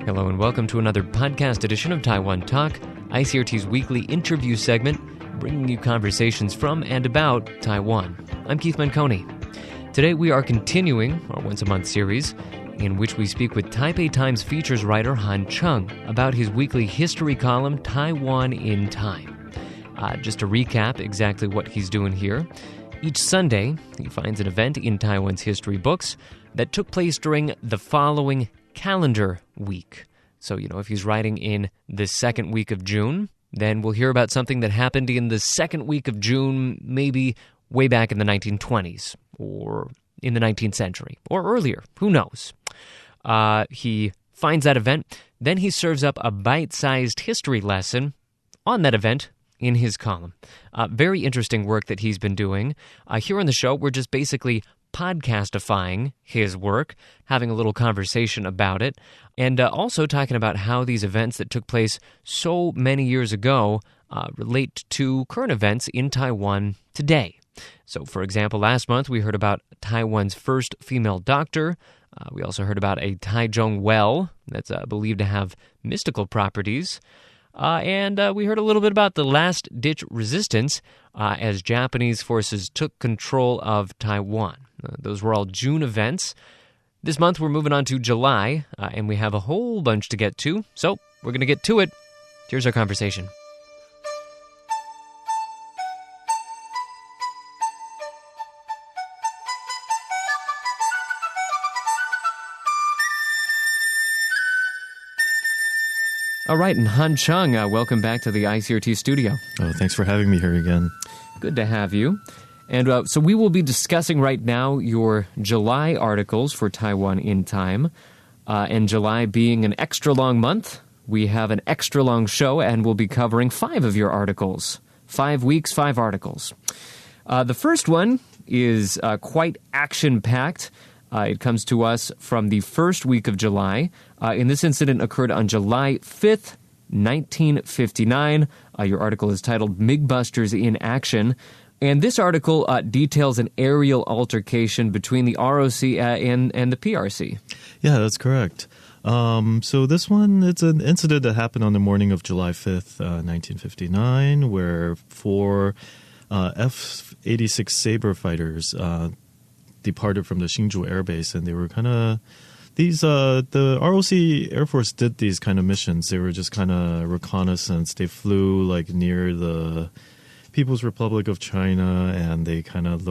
Hello and welcome to another podcast edition of Taiwan Talk, ICRT's weekly interview segment, bringing you conversations from and about Taiwan. I'm Keith Manconi. Today we are continuing our once-a-month series in which we speak with Taipei Times features writer Cheung about his weekly history column, Taiwan in Time. Just to recap exactly what he's doing here, each Sunday he finds an event in Taiwan's history books that took place during the following calendar week. So, if he's writing in the second week of June, then we'll hear about something that happened in the second week of June, maybe way back in the 1920s or in the 19th century or earlier. Who knows? He finds that event, then he serves up a bite-sized history lesson on that event in his column. Very interesting work that he's been doing. Here on the show, we're just basically podcastifying his work, having a little conversation about it, and also talking about how these events that took place so many years ago relate to current events in Taiwan today. So, for example, last month we heard about Taiwan's first female doctor. We also heard about a Taichung well that's believed to have mystical properties. And we heard a little bit about the last-ditch resistance as Japanese forces took control of Taiwan. Those were all June events. This month we're moving on to July, and we have a whole bunch to get to, so we're going to get to it. Here's our conversation. All right, and Cheung, welcome back to the ICRT studio. Oh, thanks for having me here again. Good to have you. And so we will be discussing right now your July articles for Taiwan in Time. And July being an extra long month, we have an extra long show, and we'll be covering 5 of your articles. 5 weeks, 5 articles. The first one is quite action-packed. It comes to us from the first week of July. And this incident occurred on July 5th, 1959. Your article is titled MiG-Busters in Action. And this article details an aerial altercation between the ROC and the PRC. Yeah, that's correct. So this one, it's an incident that happened on the morning of July 5th, 1959, where 4 F-86 Sabre fighters departed from the Hsinchu Air Base, and they were kind of the ROC Air Force did these kind of missions. They were just kind of reconnaissance. They flew near the People's Republic of China, and they kind of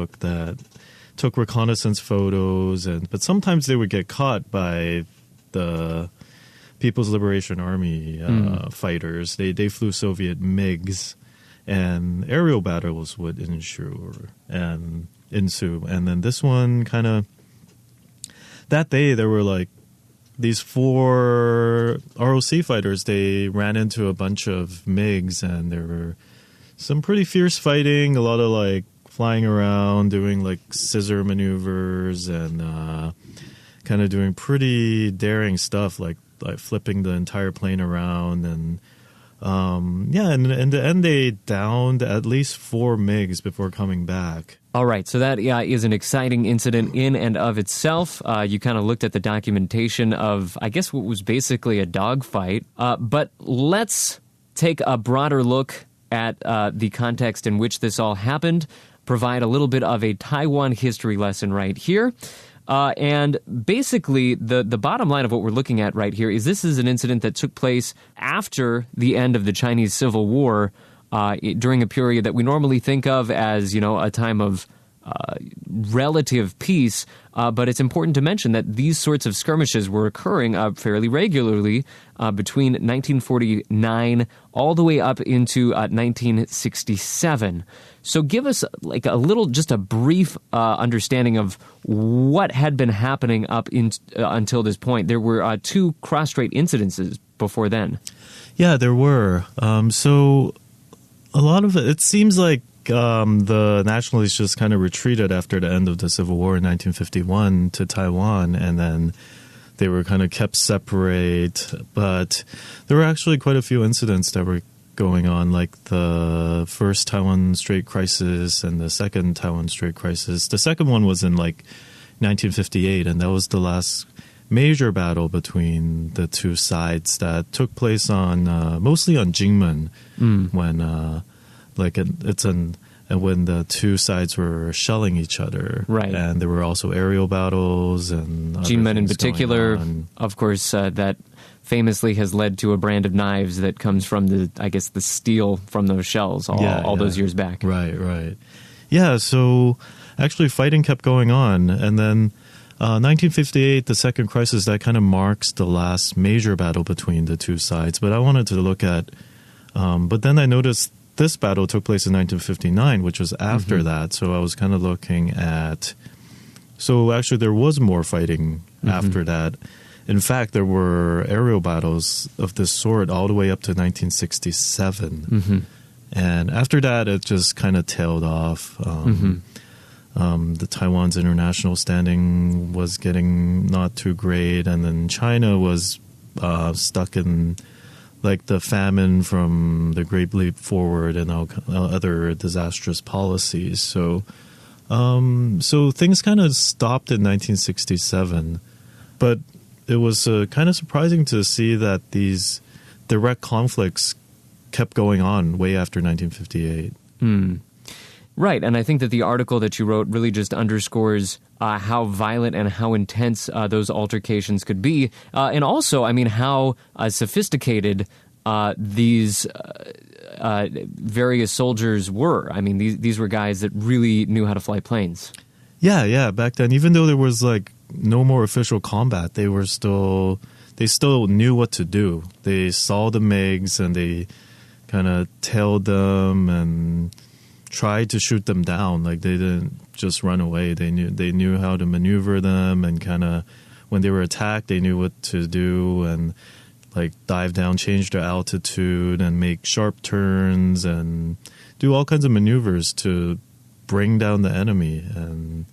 took reconnaissance photos, but sometimes they would get caught by the People's Liberation Army fighters. They flew Soviet MiGs, and aerial battles would ensue. And then this one that day there were these 4 ROC fighters. They ran into a bunch of MiGs, and there were some pretty fierce fighting, a lot of flying around, doing scissor maneuvers, and kind of doing pretty daring stuff, like flipping the entire plane around. And and in the end they downed at least 4 MiGs before coming back. All right, so that is an exciting incident in and of itself. You kind of looked at the documentation of, I guess, what was basically a dogfight. But let's take a broader look at the context in which this all happened, provide a little bit of a Taiwan history lesson right here. And basically, the bottom line of what we're looking at right here is this is an incident that took place after the end of the Chinese Civil War, during a period that we normally think of as, a time of relative peace. But it's important to mention that these sorts of skirmishes were occurring fairly regularly between 1949 all the way up into 1967. So give us just a brief understanding of what had been happening up until this point. There were 2 cross-strait incidences before then. Yeah, there were. So a lot of it seems like the nationalists just kind of retreated after the end of the Civil War in 1951 to Taiwan, and then they were kind of kept separate. But there were actually quite a few incidents that were going on, like the first Taiwan Strait crisis and the second Taiwan Strait crisis. The second one was in 1958, and that was the last major battle between the two sides that took place on mostly on Jingmen when and when the two sides were shelling each other. Right. And there were also aerial battles and other Jingmen in things particular, going on. of course, that famously has led to a brand of knives that comes from the steel from those shells all those years back. Right. Yeah, so actually fighting kept going on. And then 1958, the second crisis, that kind of marks the last major battle between the two sides. But I wanted to look at, but then I noticed this battle took place in 1959, which was after that. So I was kind of looking at, so actually there was more fighting after that. In fact, there were aerial battles of this sort all the way up to 1967. And after that, it just kind of tailed off. The Taiwan's international standing was getting not too great. And then China was stuck in like the famine from the Great Leap Forward and other disastrous policies. So things kind of stopped in 1967. But it was kind of surprising to see that these direct conflicts kept going on way after 1958. Right, and I think that the article that you wrote really just underscores how violent and how intense those altercations could be. And also, I mean, how sophisticated these various soldiers were. I mean, these were guys that really knew how to fly planes. Yeah, back then, even though there was like no more official combat, they still knew what to do. They saw the MiGs and they kind of tailed them and tried to shoot them down. Like they didn't just run away. They knew how to maneuver them, and kind of when they were attacked, they knew what to do and like dive down, change their altitude, and make sharp turns and do all kinds of maneuvers to bring down the enemy. And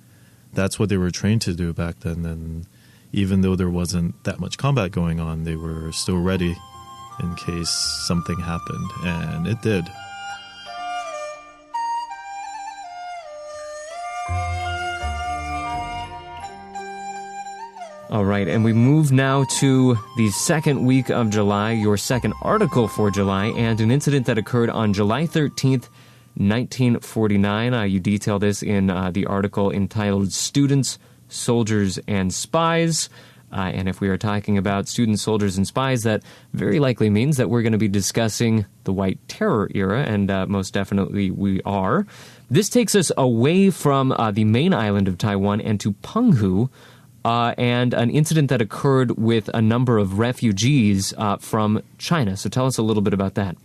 that's what they were trained to do back then. And even though there wasn't that much combat going on, they were still ready in case something happened, and it did. All right, and we move now to the second week of July, your second article for July, and an incident that occurred on July 13th, 1949. You detail this in the article entitled Students, Soldiers, and Spies. And if we are talking about students, soldiers, and spies, that very likely means that we're going to be discussing the White Terror era, and most definitely we are. This takes us away from the main island of Taiwan and to Penghu, and an incident that occurred with a number of refugees from China. So tell us a little bit about that.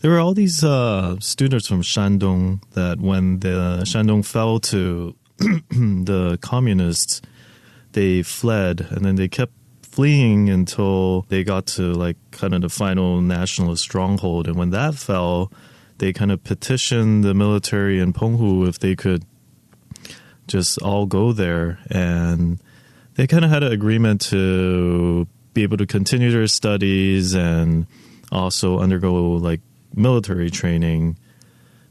There were all these students from Shandong that when the Shandong fell to the communists, they fled, and then they kept fleeing until they got to like kind of the final nationalist stronghold. And when that fell, they kind of petitioned the military in Penghu if they could just all go there. And they kind of had an agreement to be able to continue their studies and also undergo like military training.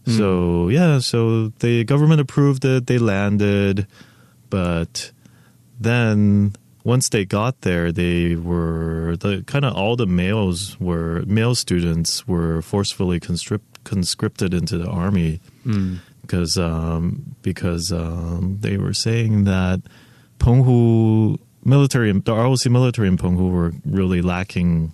So the government approved it, they landed, but then once they got there, they were all the male students were forcefully conscripted into the army because they were saying that Penghu military, the ROC military in Penghu were really lacking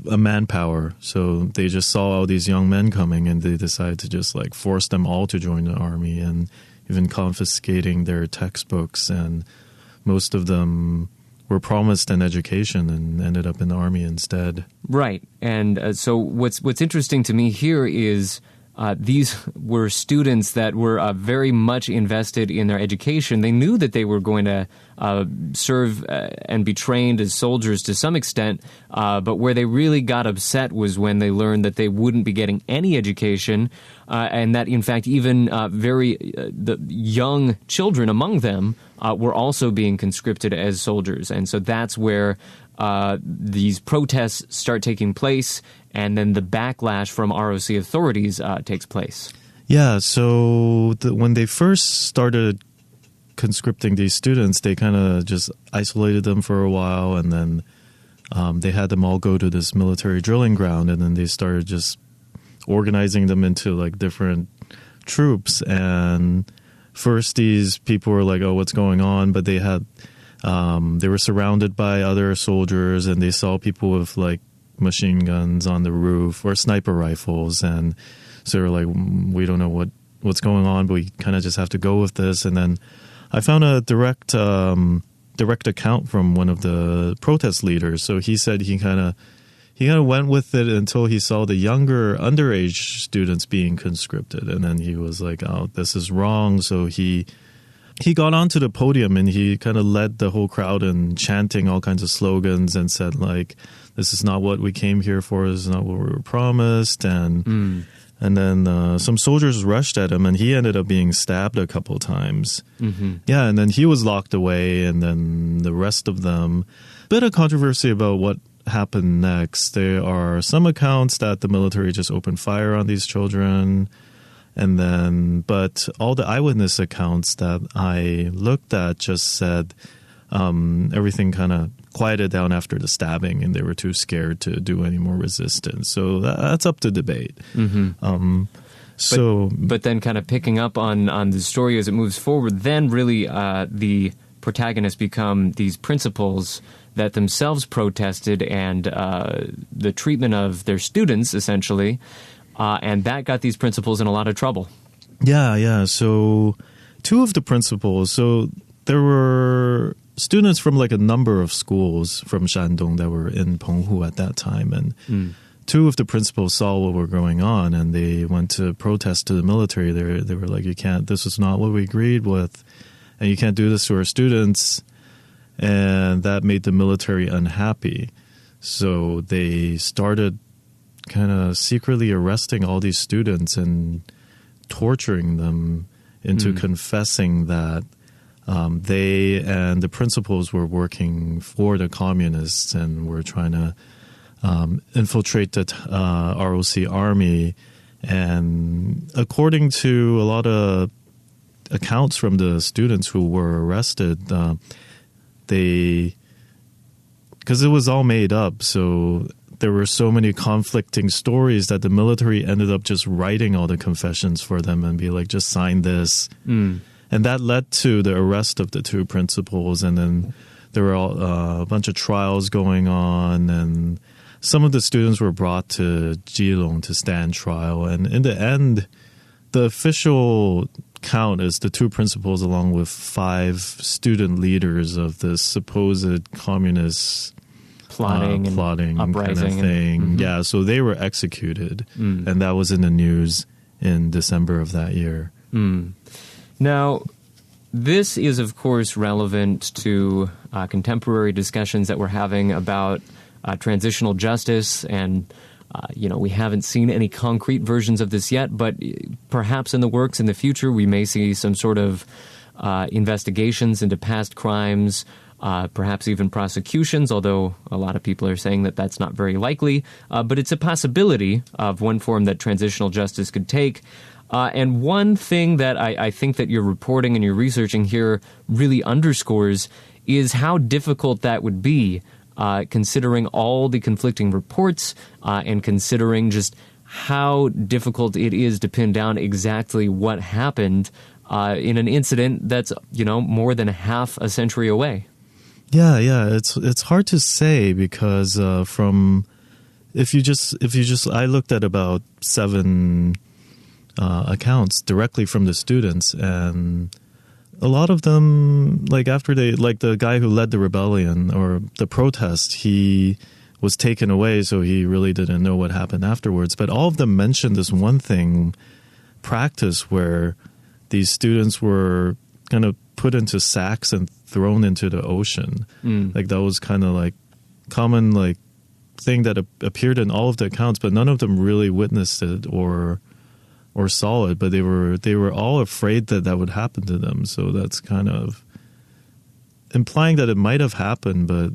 manpower. So they just saw all these young men coming, and they decided to just like force them all to join the army, and even confiscating their textbooks. And most of them were promised an education and ended up in the army instead. Right. And so what's interesting to me here is these were students that were very much invested in their education. They knew that they were going to serve and be trained as soldiers to some extent, but where they really got upset was when they learned that they wouldn't be getting any education, and that, in fact, even the young children among them were also being conscripted as soldiers. And so that's where these protests start taking place, and then the backlash from ROC authorities takes place. Yeah, so when they first started conscripting these students, they kind of just isolated them for a while, and then they had them all go to this military drilling ground, and then they started just organizing them into like different troops. And first these people were like, oh, what's going on? But they had they were surrounded by other soldiers, and they saw people with like machine guns on the roof or sniper rifles, and so they were like, we don't know what's going on, but we kind of just have to go with this. And then I found a direct account from one of the protest leaders. So he said he kind of went with it until he saw the younger underage students being conscripted, and then he was like, oh, this is wrong. So he got onto the podium and he kind of led the whole crowd in chanting all kinds of slogans and said like, this is not what we came here for, this is not what we were promised. And then some soldiers rushed at him, and he ended up being stabbed a couple times. Mm-hmm. Yeah, and then he was locked away, and then the rest of them. Bit of controversy about what happened next. There are some accounts that the military just opened fire on these children, but all the eyewitness accounts that I looked at just said everything kind of quieted down after the stabbing, and they were too scared to do any more resistance. So that's up to debate. Mm-hmm. But then kind of picking up on the story as it moves forward, then really the protagonists become these principals that themselves protested and the treatment of their students, essentially, and that got these principals in a lot of trouble. Yeah. So two of the principals, so there were students from like a number of schools from Shandong that were in Penghu at that time, and two of the principals saw what were going on, and they went to protest to the military. They were like, you can't, this is not what we agreed with, and you can't do this to our students. And that made the military unhappy. So they started kind of secretly arresting all these students and torturing them into confessing that they and the principals were working for the communists and were trying to infiltrate the ROC army. And according to a lot of accounts from the students who were arrested, because it was all made up, so there were so many conflicting stories that the military ended up just writing all the confessions for them and be like, just sign this. And that led to the arrest of the two principals, and then there were a bunch of trials going on, and some of the students were brought to Keelung to stand trial. And in the end, the official count is the two principals along with 5 student leaders of this supposed communist plotting uprising kind of thing. Yeah, so they were executed, and that was in the news in December of that year. Now, this is, of course, relevant to contemporary discussions that we're having about transitional justice, and we haven't seen any concrete versions of this yet, but perhaps in the works in the future we may see some sort of investigations into past crimes, perhaps even prosecutions, although a lot of people are saying that that's not very likely. But it's a possibility of one form that transitional justice could take. And one thing that I think that you're reporting and you're researching here really underscores is how difficult that would be, considering all the conflicting reports and considering just how difficult it is to pin down exactly what happened in an incident that's, more than half a century away. Yeah, it's hard to say because I looked at about 7 accounts directly from the students, and a lot of them, after the guy who led the rebellion or the protest, he was taken away, so he really didn't know what happened afterwards. But all of them mentioned this one thing, practice, where these students were kind of put into sacks and thrown into the ocean. That was kind of common thing that appeared in all of the accounts, but none of them really witnessed it or saw it, but they were all afraid that would happen to them. So that's kind of implying that it might have happened, but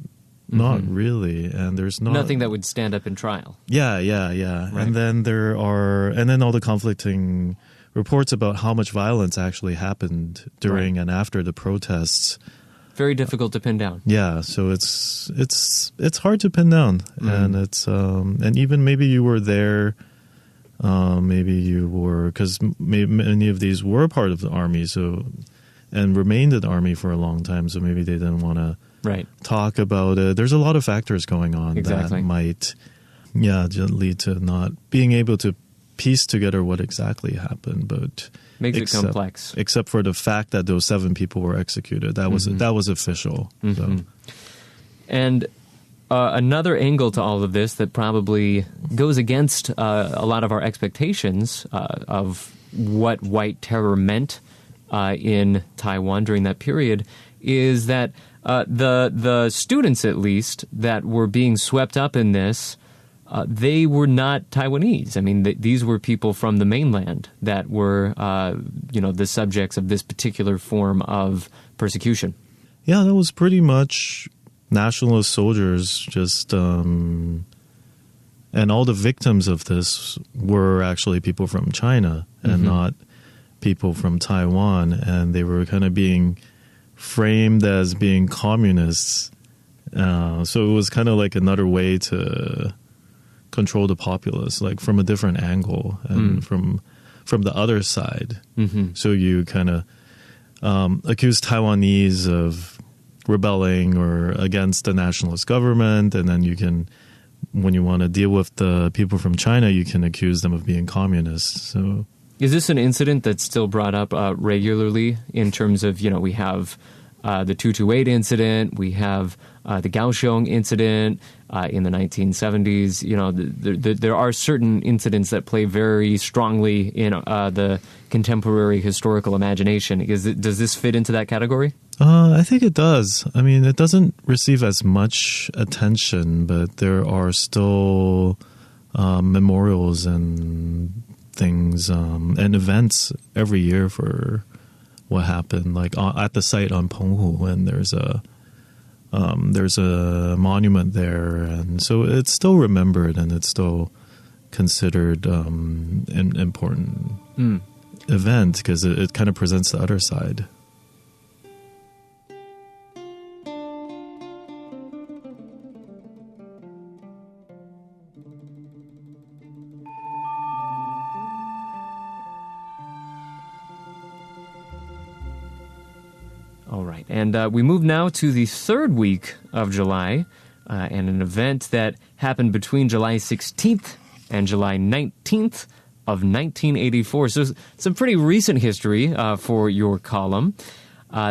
not really. And there's nothing that would stand up in trial. Yeah. Right. And then all the conflicting reports about how much violence actually happened during and after the protests. Very difficult to pin down. Yeah, so it's hard to pin down, and it's and even maybe you were there, maybe you were, because many of these were part of the army, so and remained in the army for a long time, so maybe they didn't want to talk about it. There's a lot of factors going on that might, just lead to not being able to piece together what exactly happened, but. Makes it complex. Except for the fact that those 7 people were executed. That was official. So. And another angle to all of this that probably goes against a lot of our expectations of what white terror meant in Taiwan during that period is that the students, at least, that were being swept up in this, they were not Taiwanese. I mean, these were people from the mainland that were, the subjects of this particular form of persecution. Yeah, that was pretty much nationalist soldiers, just, and all the victims of this were actually people from China and not people from Taiwan, and they were kind of being framed as being communists. So it was kind of like another way to control the populace, like from a different angle and from the other side. So you kind of accuse Taiwanese of rebelling or against the nationalist government, and then you can, when you want to deal with the people from China, you can accuse them of being communists. So, is this an incident that's still brought up regularly in terms of, we have the 228 incident, we have the Kaohsiung incident in the 1970s. There are certain incidents that play very strongly in the contemporary historical imagination. Does this fit into that category? I think it does. I mean, it doesn't receive as much attention, but there are still memorials and things and events every year for what happened, like at the site on Penghu, and there's a monument there, and so it's still remembered and it's still considered an important event because it kind of presents the other side. All right, and we move now to the third week of July, and an event that happened between July 16th and July 19th of 1984. So some pretty recent history for your column.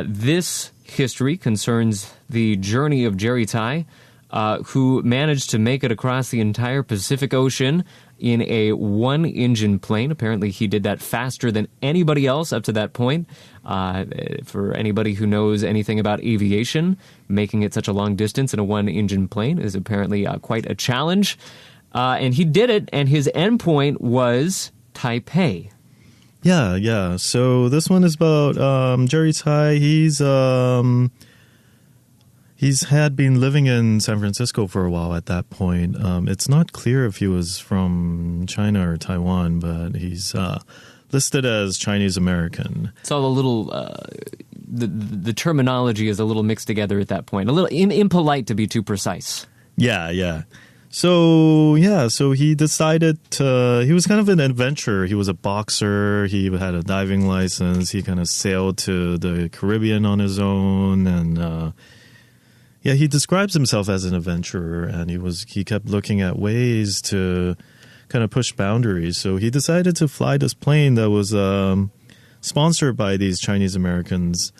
This history concerns the journey of Jerry Tai, who managed to make it across the entire Pacific Ocean in a one-engine plane. Apparently, he did that faster than anybody else up to that point. For anybody who knows anything about aviation, making it such a long distance in a one-engine plane is apparently quite a challenge. And he did it, and his endpoint was Taipei. Yeah. So this one is about Jerry Tai. He's had been living in San Francisco for a while at that point. It's not clear if he was from China or Taiwan, but he's listed as Chinese American. It's all a little, the terminology is a little mixed together at that point. A little impolite to be too precise. Yeah. So he decided he was kind of an adventurer. He was a boxer. He had a diving license. He kind of sailed to the Caribbean on his own, and he describes himself as an adventurer, and he kept looking at ways to kind of push boundaries. So he decided to fly this plane that was sponsored by these Chinese Americans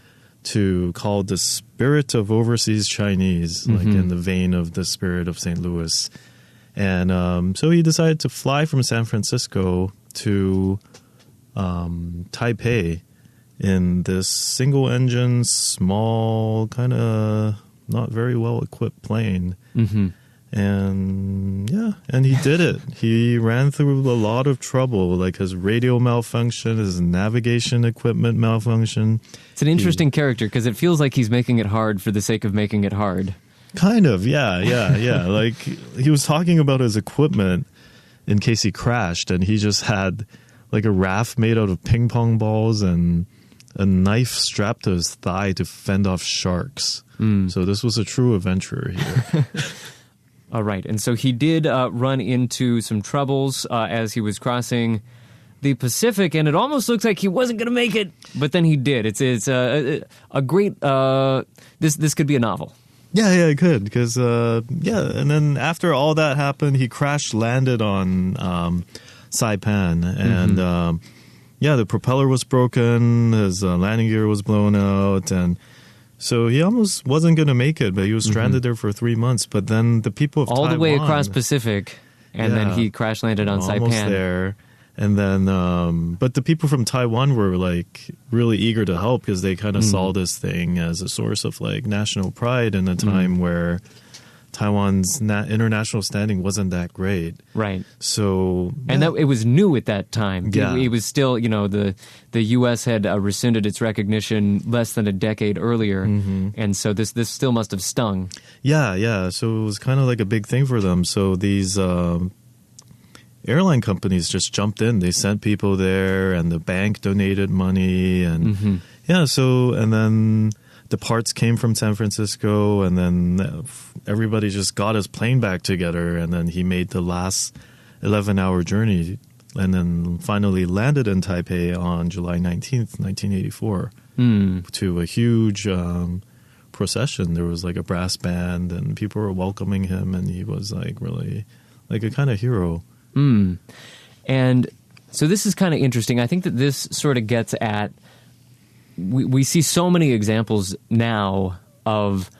called the Spirit of Overseas Chinese, like in the vein of the Spirit of St. Louis. And so he decided to fly from San Francisco to Taipei in this single-engine, small, kind of not very well-equipped plane. And he did it. He ran through a lot of trouble, like his radio malfunction, his navigation equipment malfunction. It's an interesting character because it feels like he's making it hard for the sake of making it hard. Kind of, yeah. Like he was talking about his equipment in case he crashed, and he just had like a raft made out of ping pong balls and a knife strapped to his thigh to fend off sharks. So this was a true adventurer here. All right. And so he did run into some troubles as he was crossing the Pacific, and it almost looks like he wasn't going to make it, but then he did. It's a great... This could be a novel. Yeah, it could, because, and then after all that happened, he crash-landed on Saipan, and, the propeller was broken, his landing gear was blown out, and so he almost wasn't going to make it, but he was stranded there for 3 months. But then the people of Taiwan... All the way across Pacific, and then he crash-landed on Saipan. Almost there. And then, but the people from Taiwan were like really eager to help because they kind of saw this thing as a source of like national pride in a time where Taiwan's international standing wasn't that great. Right. So, and that it was new at that time. Yeah. It was still, the U.S. had rescinded its recognition less than a decade earlier, and so this still must have stung. Yeah. So it was kind of like a big thing for them. So these airline companies just jumped in. They sent people there, and the bank donated money, and and then the parts came from San Francisco, and then everybody just got his plane back together, and then he made the last 11-hour journey, and then finally landed in Taipei on July 19th, 1984, to a huge procession. There was like a brass band, and people were welcoming him, and he was like really like a kind of hero. And so this is kind of interesting. I think that this sort of gets at, we see so many examples now of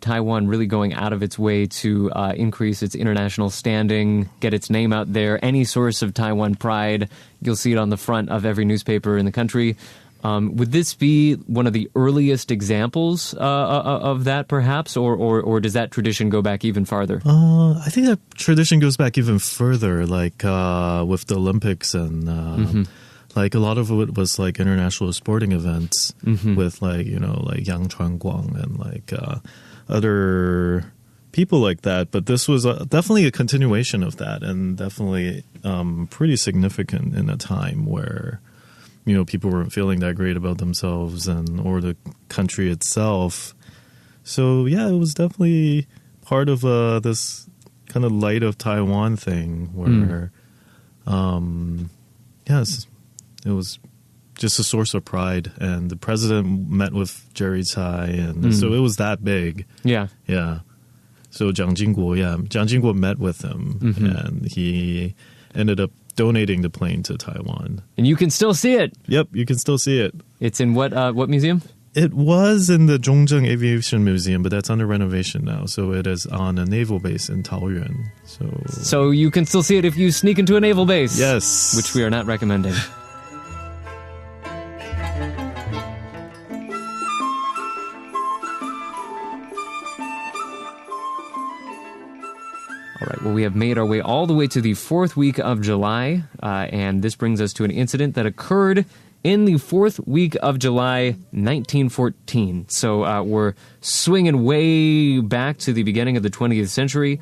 Taiwan really going out of its way to increase its international standing, get its name out there. Any source of Taiwan pride, you'll see it on the front of every newspaper in the country. Would this be one of the earliest examples of that, perhaps, or does that tradition go back even farther? I think that tradition goes back even further, like with the Olympics, and like a lot of it was like international sporting events with like like Yang Chuang and like other people like that. But this was definitely a continuation of that, and definitely pretty significant in a time where people weren't feeling that great about themselves or the country itself. So, yeah, it was definitely part of this kind of light of Taiwan thing where, yes, it was just a source of pride. And the president met with Jerry Tsai, and so it was that big. Yeah. Yeah. So Jiang Jingguo met with him, and he ended up donating the plane to Taiwan. And you can still see it. Yep, you can still see it. It's in what museum? It was in the Zhongzheng Aviation Museum, but that's under renovation now. So it is on a naval base in Taoyuan. So you can still see it if you sneak into a naval base. Yes. Which we are not recommending. All right, well, we have made our way all the way to the 4th week of July, and this brings us to an incident that occurred in the 4th week of July, 1914. So we're swinging way back to the beginning of the 20th century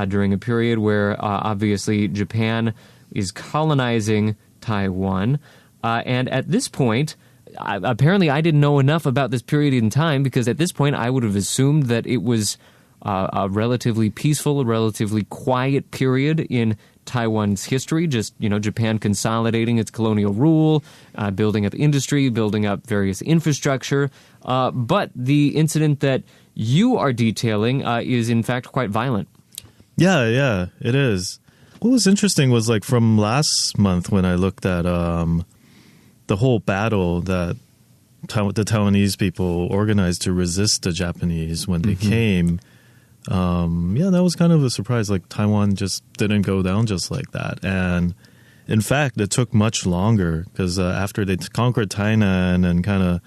during a period where, obviously, Japan is colonizing Taiwan. And at this point, apparently I didn't know enough about this period in time, because at this point I would have assumed that it was a relatively peaceful, a relatively quiet period in Taiwan's history, just, Japan consolidating its colonial rule, building up industry, building up various infrastructure. But the incident that you are detailing is, in fact, quite violent. Yeah, it is. What was interesting was, like, from last month when I looked at the whole battle that the Taiwanese people organized to resist the Japanese when they came. That was kind of a surprise. Like, Taiwan just didn't go down just like that. And in fact, it took much longer because after they conquered Tainan and kind of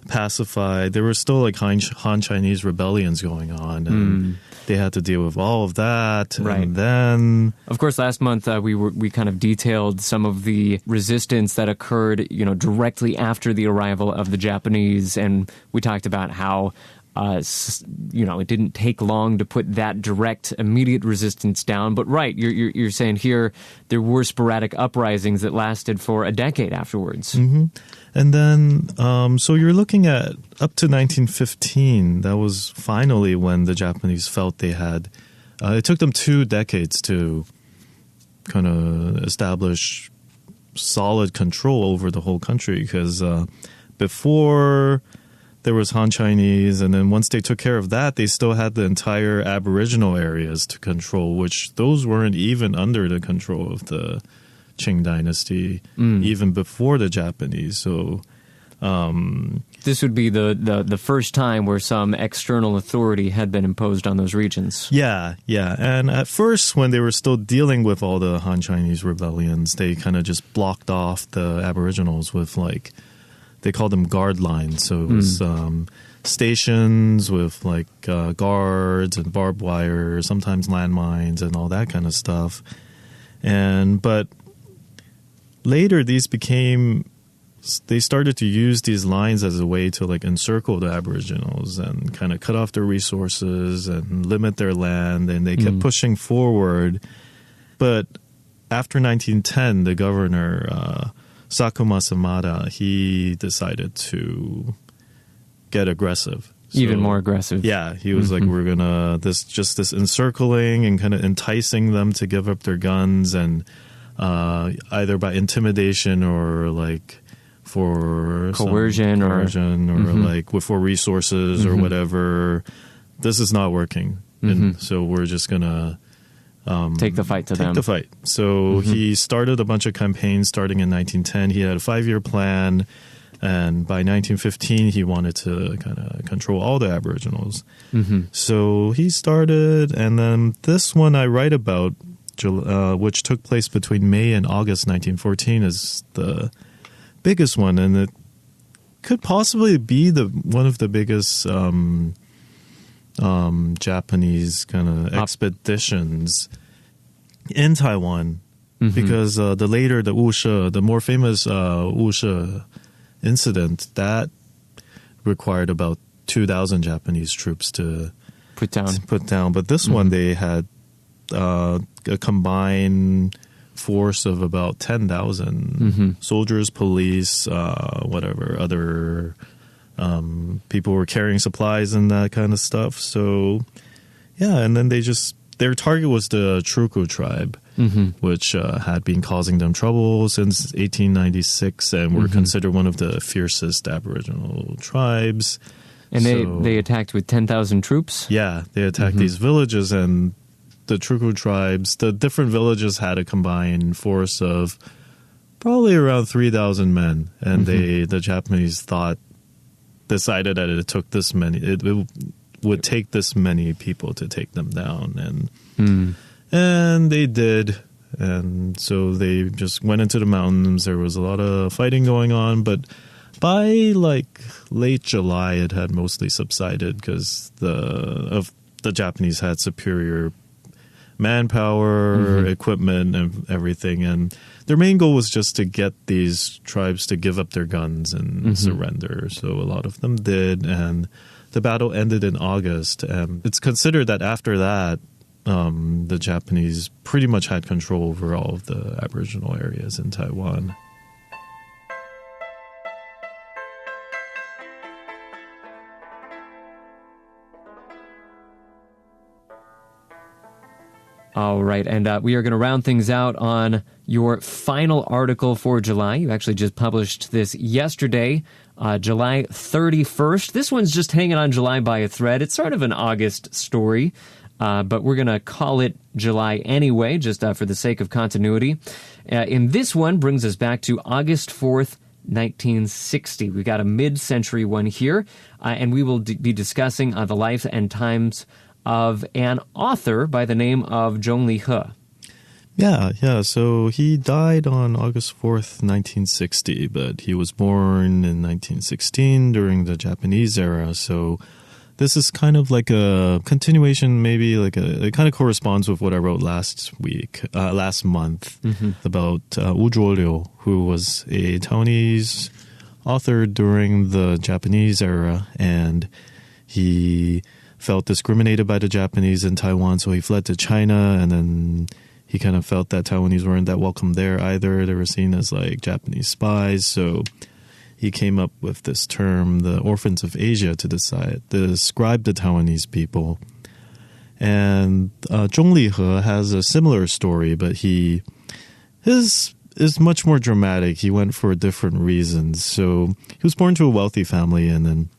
pacified, there were still like Han Chinese rebellions going on, and they had to deal with all of that. Right. And then, of course, last month we kind of detailed some of the resistance that occurred, directly after the arrival of the Japanese, and we talked about how it didn't take long to put that direct, immediate resistance down. But right, you're saying here there were sporadic uprisings that lasted for a decade afterwards. Mm-hmm. And then, so you're looking at up to 1915. That was finally when the Japanese felt they had. It took them 2 decades to kind of establish solid control over the whole country, because before there was Han Chinese, and then once they took care of that, they still had the entire Aboriginal areas to control, which those weren't even under the control of the Qing dynasty, even before the Japanese. So this would be the first time where some external authority had been imposed on those regions. Yeah. And at first, when they were still dealing with all the Han Chinese rebellions, they kind of just blocked off the Aboriginals with, like, they called them guard lines. So it was stations with, like, guards and barbed wire, sometimes landmines and all that kind of stuff. But later, they started to use these lines as a way to, like, encircle the Aboriginals and kind of cut off their resources and limit their land, and they kept pushing forward. But after 1910, the governor, Sakuma Samada, he decided to get aggressive. So, even more aggressive. Yeah, he was like, we're gonna this encircling and kind of enticing them to give up their guns, and either by intimidation or, like, for coercion or like for resources or whatever. This is not working, and so we're just gonna take the fight to them. Take the fight. So he started a bunch of campaigns starting in 1910. He had a 5-year plan, and by 1915 he wanted to kind of control all the Aboriginals. So he started, and then this one I write about, which took place between May and August 1914, is the biggest one, and it could possibly be one of the biggest Japanese kind of expeditions in Taiwan, because the more famous Wushe incident, that required about 2,000 Japanese troops to put down. But this one, they had a combined force of about 10,000 soldiers, police, whatever, other people were carrying supplies and that kind of stuff. So, yeah, and then their target was the Truku tribe, which had been causing them trouble since 1896 and were considered one of the fiercest Aboriginal tribes. And they attacked with 10,000 troops? Yeah, they attacked these villages, and the Truku tribes, the different villages had a combined force of probably around 3,000 men. And the Japanese decided that it took this many, it would take this many people to take them down. And they did. And so they just went into the mountains. There was a lot of fighting going on, but by, like, late July, it had mostly subsided because the Japanese had superior manpower, equipment, and everything. And their main goal was just to get these tribes to give up their guns and surrender. So a lot of them did, and the battle ended in August. And it's considered that after that, the Japanese pretty much had control over all of the Aboriginal areas in Taiwan. All right, and we are going to round things out on your final article for July. You actually just published this yesterday, July 31st. This one's just hanging on July by a thread. It's sort of an August story, but we're going to call it July anyway, just for the sake of continuity. And this one brings us back to August 4th, 1960. We've got a mid-century one here, and we will be discussing the life and times of an author by the name of Zhong Li-he. Yeah. So he died on August 4th, 1960, but he was born in 1916 during the Japanese era. So this is kind of like a continuation, maybe it kind of corresponds with what I wrote last month about Wu Zhuoliu, who was a Taiwanese author during the Japanese era, and he felt discriminated by the Japanese in Taiwan, so he fled to China, and then he kind of felt that Taiwanese weren't that welcome there either. They were seen as like Japanese spies, so he came up with this term, the orphans of Asia, to describe the Taiwanese people. And Zhong Lihe has a similar story, but his is much more dramatic. He went for different reasons. So he was born to a wealthy family, and then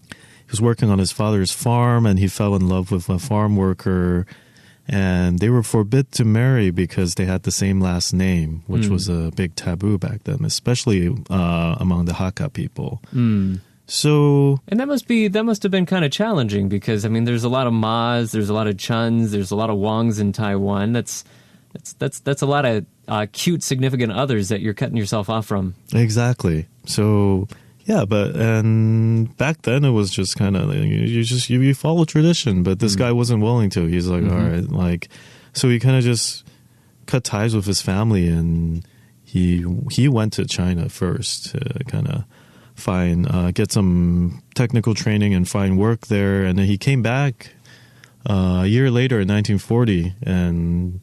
he was working on his father's farm, and he fell in love with a farm worker, and they were forbid to marry because they had the same last name, which was a big taboo back then, especially among the Hakka people. So, and that must have been kind of challenging because I mean, there's a lot of Ma's, there's a lot of Chuns, there's a lot of Wangs in Taiwan. That's a lot of cute, significant others that you're cutting yourself off from. Exactly. So. Yeah, and back then it was just kind of you follow tradition, but this guy wasn't willing to. He's like, all right, like, so he kind of just cut ties with his family, and he went to China first to kind of get some technical training and find work there, and then he came back a year later in 1940 and.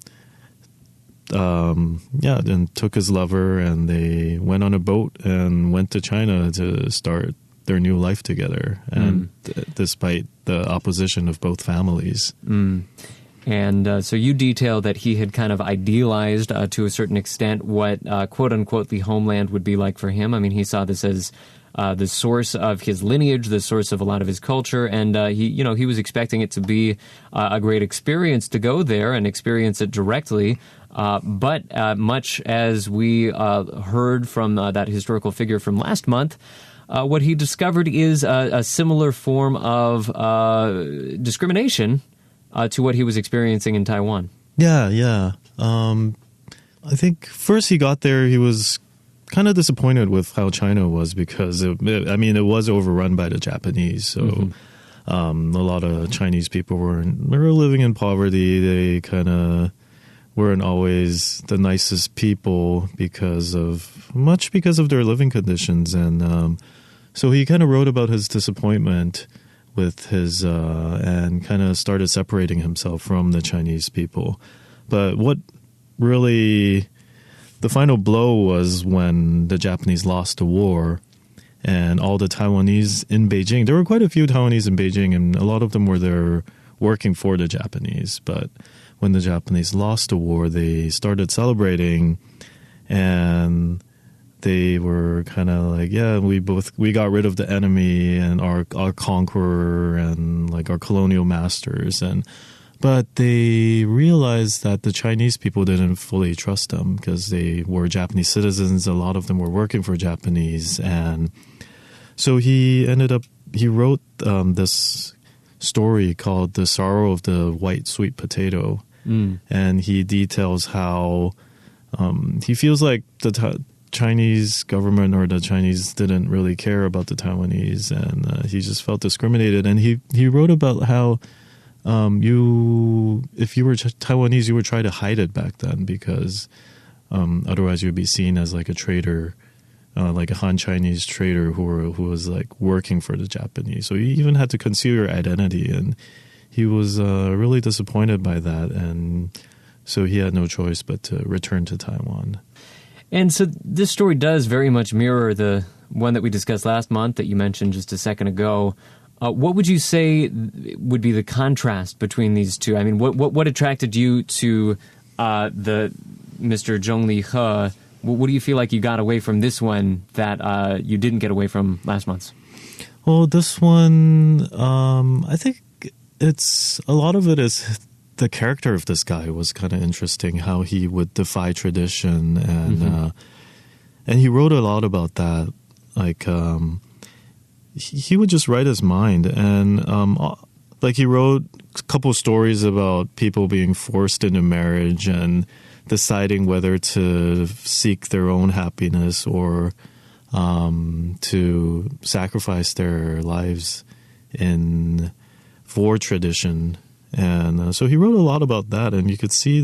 Then took his lover, and they went on a boat and went to China to start their new life together, and despite the opposition of both families. And so you detail that he had kind of idealized to a certain extent what quote-unquote the homeland would be like for him. I mean, he saw this as the source of his lineage, the source of a lot of his culture, and he was expecting it to be a great experience to go there and experience it directly. But much as we heard from that historical figure from last month, what he discovered is a similar form of discrimination to what he was experiencing in Taiwan. Yeah. I think first he got there, he was kind of disappointed with how China was because, it was overrun by the Japanese. So a lot of Chinese people were living in poverty. They kind of weren't always the nicest people because of their living conditions. And so he kind of wrote about his disappointment with his and kind of started separating himself from the Chinese people. But what really the final blow was when the Japanese lost the war, and all the Taiwanese in Beijing, there were quite a few Taiwanese in Beijing, and a lot of them were there working for the Japanese. But when the Japanese lost the war, they started celebrating, and they were kind of like, yeah, we got rid of the enemy and our conqueror and like our colonial masters. But they realized that the Chinese people didn't fully trust them because they were Japanese citizens. A lot of them were working for Japanese. And so he wrote this story called The Sorrow of the White Sweet Potato. And he details how he feels like the Chinese government or the Chinese didn't really care about the Taiwanese, and he just felt discriminated. And he wrote about how if you were Taiwanese, you would try to hide it back then because otherwise you'd be seen as like a traitor, like a Han Chinese traitor who was like working for the Japanese. So you even had to conceal your identity, and he was really disappointed by that, and so he had no choice but to return to Taiwan. And so this story does very much mirror the one that we discussed last month that you mentioned just a second ago. What would you say would be the contrast between these two? I mean, what attracted you to the Mr. Zhong Lihe? What do you feel like you got away from this one that you didn't get away from last month's? Well, this one, I think it's a lot of it is the character of this guy was kind of interesting, how he would defy tradition, and he wrote a lot about that. Like he would just write his mind, and like he wrote a couple stories about people being forced into marriage and deciding whether to seek their own happiness or to sacrifice their lives for tradition. And so he wrote a lot about that, and you could see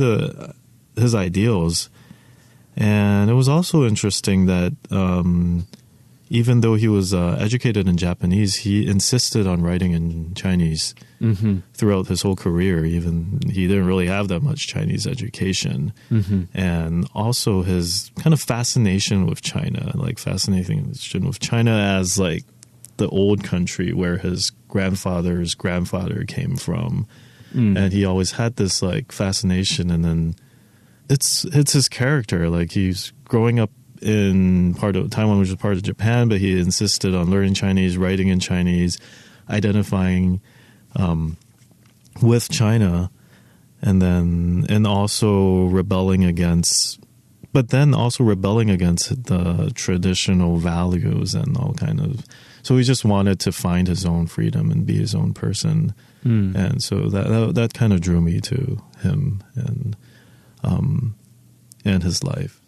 his ideals. And it was also interesting that even though he was educated in Japanese, he insisted on writing in Chinese throughout his whole career. Even he didn't really have that much Chinese education. And also his kind of fascination with China, like fascination with China as like the old country where his grandfather's grandfather came from. And he always had this like fascination. And then it's his character. Like he's growing up in part of Taiwan, which is part of Japan, but he insisted on learning Chinese, writing in Chinese, identifying with China, and also rebelling against the traditional values and all kind of. So he just wanted to find his own freedom and be his own person, and so that kind of drew me to him and his life.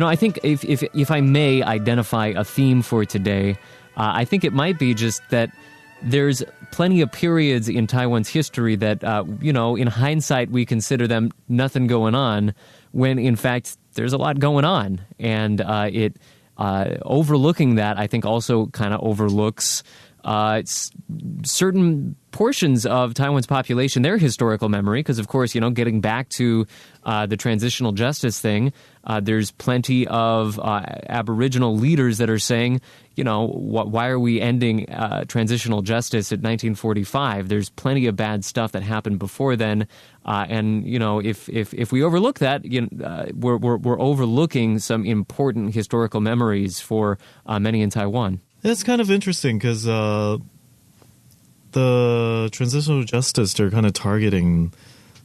I think if I may identify a theme for today, I think it might be just that there's plenty of periods in Taiwan's history that, in hindsight, we consider them nothing going on, when in fact there's a lot going on. And overlooking that, I think, also kind of overlooks certain portions of Taiwan's population, their historical memory, because, of course, getting back to the transitional justice thing, there's plenty of Aboriginal leaders that are saying, why are we ending transitional justice at 1945? There's plenty of bad stuff that happened before then, and if we overlook that, we're overlooking some important historical memories for many in Taiwan. It's kind of interesting because the transitional justice, they're kind of targeting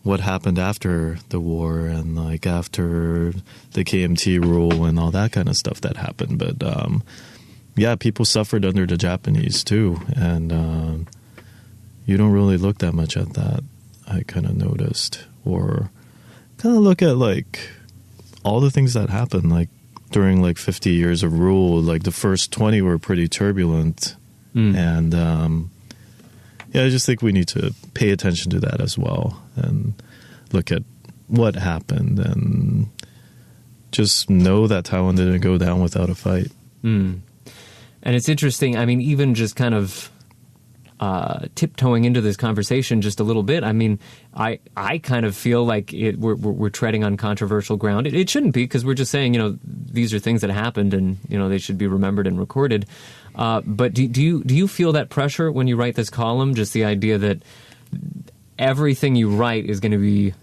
what happened after the war and like after the KMT rule and all that kind of stuff that happened. But people suffered under the Japanese too, and you don't really look that much at that. I kind of noticed, or kind of look at like all the things that happened, like during like 50 years of rule. Like the first 20 were pretty turbulent, and I just think we need to pay attention to that as well and look at what happened and just know that Taiwan didn't go down without a fight. And it's interesting, I mean, even just kind of tiptoeing into this conversation just a little bit, I mean, I kind of feel like we're treading on controversial ground. It shouldn't be, because we're just saying, these are things that happened and, they should be remembered and recorded. But do you feel that pressure when you write this column, just the idea that everything you write is going to be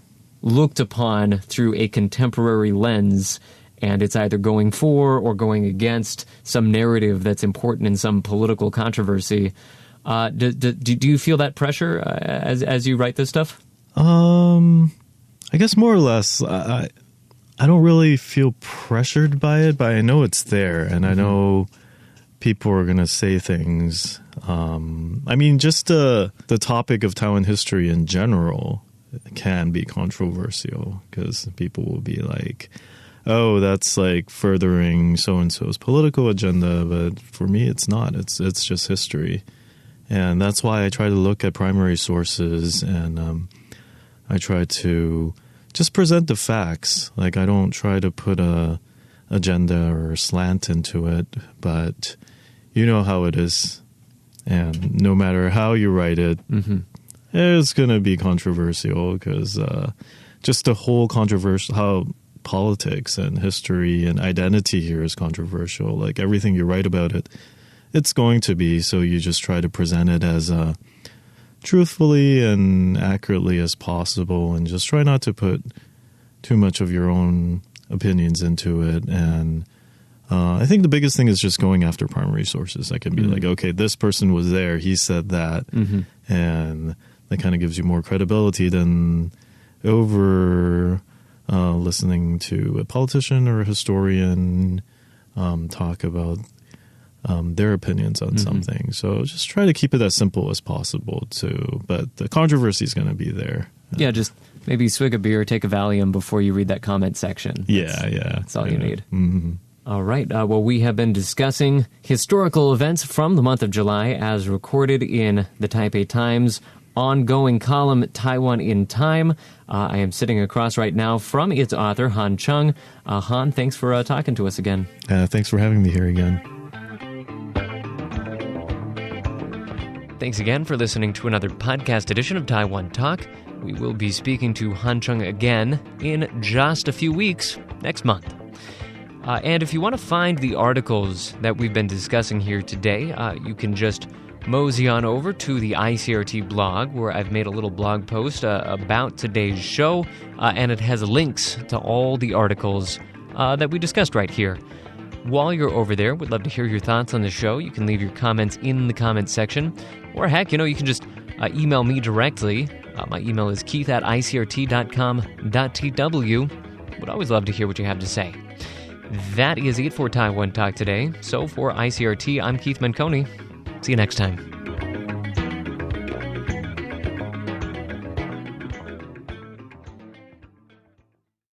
looked upon through a contemporary lens, and it's either going for or going against some narrative that's important in some political controversy? Do you feel that pressure as you write this stuff? I guess more or less. I don't really feel pressured by it, but I know it's there, and I know people are going to say things. I mean, just the topic of Taiwan history in general can be controversial, because people will be like, oh, that's like furthering so-and-so's political agenda. But for me, it's not. It's just history. And that's why I try to look at primary sources, and I try to just present the facts. Like, I don't try to put a agenda or slant into it, but you know how it is. And no matter how you write it, it's going to be controversial, because just the whole controversial, how politics and history and identity here is controversial. Like, everything you write about it, it's going to be. So you just try to present it as truthfully and accurately as possible, and just try not to put too much of your own opinions into it. And I think the biggest thing is just going after primary sources. I can be like, okay, this person was there, he said that, and that kind of gives you more credibility than over listening to a politician or a historian talk about their opinions on something. So just try to keep it as simple as possible too. But the controversy is going to be there. Yeah, just Maybe swig a beer, take a Valium before you read that comment section. That's all you need. Mm-hmm. All right. Well, we have been discussing historical events from the month of July as recorded in the Taipei Times ongoing column, Taiwan in Time. I am sitting across right now from its author, Han Cheung. Han, thanks for talking to us again. Thanks for having me here again. Thanks again for listening to another podcast edition of Taiwan Talk. We will be speaking to Han Cheung again in just a few weeks next month. And if you want to find the articles that we've been discussing here today, you can just mosey on over to the ICRT blog, where I've made a little blog post about today's show, and it has links to all the articles that we discussed right here. While you're over there, we'd love to hear your thoughts on the show. You can leave your comments in the comments section, or heck, you can just email me directly. My email is keith@icrt.com.tw. Would always love to hear what you have to say. That is it for Taiwan Talk today. So for ICRT, I'm Keith Manconi. See you next time.